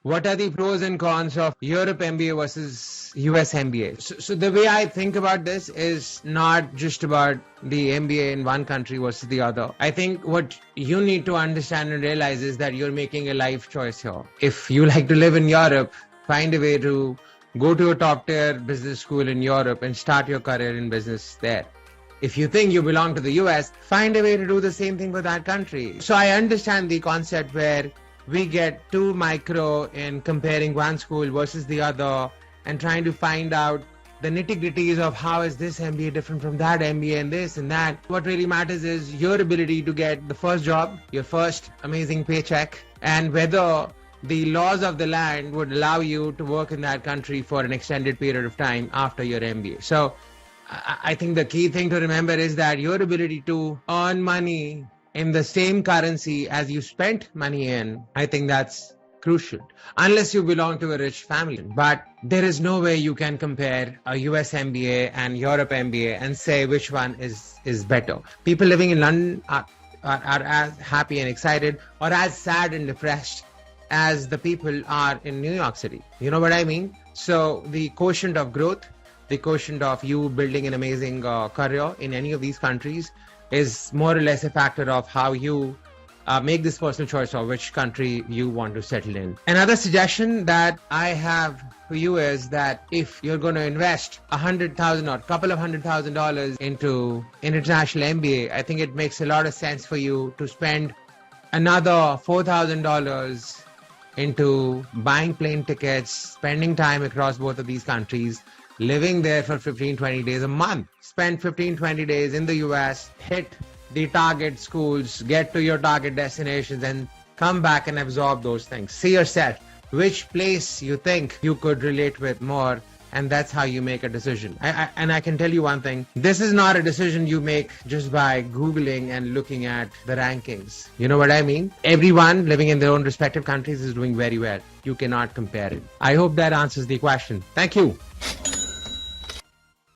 what are the pros and cons of Europe MBA versus US MBA? So the way I think about this is not just about the MBA in one country versus the other. I think what you need to understand and realize is that you're making a life choice here. If you like to live in Europe, find a way to go to a top tier business school in Europe and start your career in business there. If you think you belong to the US, find a way to do the same thing for that country. So I understand the concept where we get too micro in comparing one school versus the other and trying to find out the nitty-gritties of how is this MBA different from that MBA and this and that. What really matters is your ability to get the first job, your first amazing paycheck, and whether the laws of the land would allow you to work in that country for an extended period of time after your MBA. So I think the key thing to remember is that your ability to earn money in the same currency as you spent money in, I think that's crucial. Unless you belong to a rich family. But there is no way you can compare a US MBA and Europe MBA and say which one is better. People living in London are as happy and excited or as sad and depressed as the people are in New York City. You know what I mean? So the quotient of growth, the quotient of you building an amazing career in any of these countries is more or less a factor of how you make this personal choice of which country you want to settle in. Another suggestion that I have for you is that if you're going to invest $100,000 or a couple of $100,000 into an international MBA, I think it makes a lot of sense for you to spend another $4,000 into buying plane tickets, spending time across both of these countries, living there for 15-20 days a month. Spend 15-20 days in the US, hit the target schools, get to your target destinations, and come back and absorb those things. See yourself, which place you think you could relate with more, and that's how you make a decision. And I can tell you one thing, this is not a decision you make just by Googling and looking at the rankings. You know what I mean? Everyone living in their own respective countries is doing very well. You cannot compare it. I hope that answers the question. Thank you.